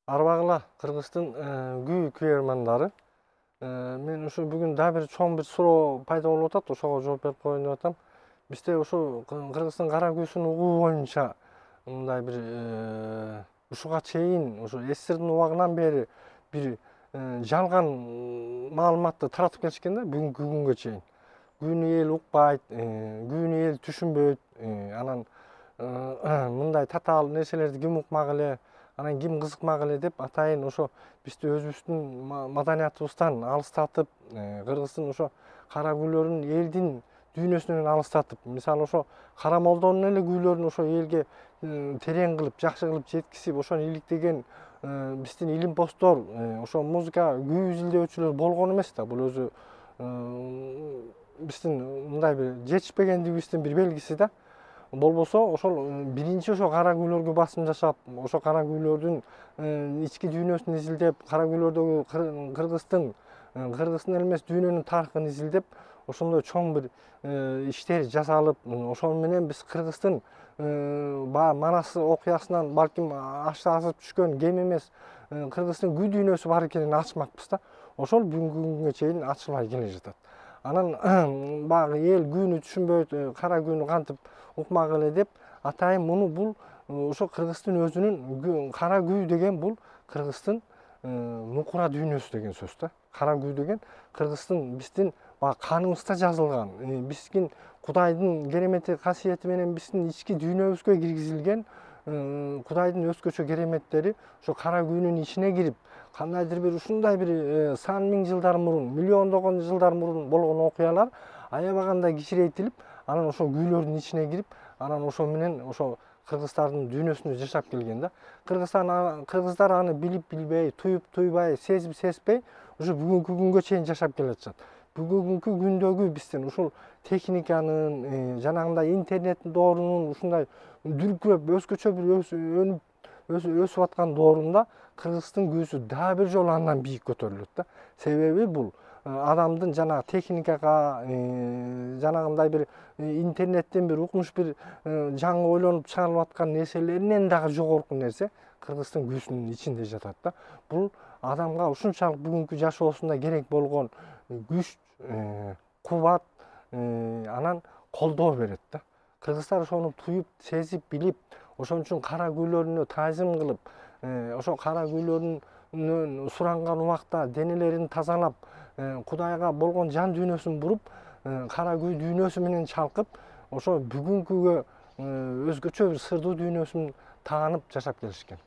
Арбагыла Кыргыздын күй күйөрмандары. Мен ушу бүгүн дагы бир чоң бир суроо пайда болуп атат, ошого жооп берип коеюн деп атам. Бизде ушу Кыргыздын кара күүсүн угуу боюнча мындай бир ушуга чейин ушу СССРдин убагынан бери бир жалган маалыматты таратып келишкен да, бүгүнкү күнгө чейин. Күүнү эл укпайт, күүнү эл түшүнбөйт, анан мындай татаал нерселерди ким укмак эле, анан ким кызыкмак эле деп атайын ошо бизди өзүбүздүн маданиятыбыздан алыстатып, Кыргыздын ошо кара күүлөрүн элдин дүйнөсүнөн алыстатып, мисалы ошо кара молдонун эле күүлөрүн ошо элге терең кылып, жакшы кылып жеткизип, ошону иликтеген биздин илимпоздор, ошо музыка күү изилдөөчүлөр болгон эмес да. Бул өзү биздин мындай бир жетишпегендигибиздин бир белгиси да. Болбосо ошол биринчи ошо кара күүлөргө басым жашап, ошо кара күүлөрдүн ички дүйнөсүн изилдеп, кара күүлөрдөгү Кыргыздын эле эмес дүйнөнүн тарыхын изилдеп, ошондой чоң бир иштер жасалып, ошол менен биз Кыргыздын баягы Манас окуясынан балким азып түшкөн кем эмес Кыргыздын күү дүйнөсү бар экенин ачмакпыз да. Ошол бүгүнкү күнгө чейин ачылбай келе жатат. Анан баягы эл күүнү түшүнбөйт, кара күүнү кантип укмак эле деп атайын бул ошо Кыргыздын өзүнүн кара күү деген бул Кыргыздын нукура дүйнөсү деген сөз да. Кара күү деген Кыргыздын биздин каныбызда жазылган, биздин Кудайдын керемети касиети менен биздин ички дүйнөбүзгө киргизилген Кудайдын өзгөчө кереметтери ошо кара күүнүн ичине кирип, кандайдыр бир ушундай бир сан миң жылдар мурун, миллиондогон жылдар мурун болгон окуялар аябагандай кичирейтилип, анан ошо күүлөрдүн ичине кирип, анан ошо менен ошо кыргыздардын дүйнөсүндө жашап келген да. Кыргыздар аны билип билбей, туюп туйбай, сезип сезбей, ушу бүгүнкү күнгө чейин жашап келе атышат. Бүгүнкү күндөгү биздин ушул техниканын, жанагындай интернеттин доорунун ушундай дүркүрөп өзгөчө бир өсүп аткан доорунда Кыргыздын күүсү дагы бир жолу андан бийик көтөрүлөт да. Себеби бул адамдын жанагы техникага, жанагындай бир интернеттен бир укмуш бир жаңы ойлонуп чыгарылып аткан нерселеринен дагы жогорку нерсе Кыргыздын күүсүнүн ичинде жатат да. Бул адамга ушунчалык бүгүнкү жашоосунда керек болгон күч, кубат, анан колдоо берет да. Кыргыздар ошону туюп, сезип, билип, ошон үчүн кара күүлөрүнө таазим кылып, ошо кара күүлөрүнөн суранган убакта денелерин тазалап, Кудайга болгон жан дүйнөсүн буруп, кара күү дүйнөсү менен чалкып, ошо бүгүнкүгө өзгөчө бир сырдуу дүйнөсүн таанып жашап келишкен.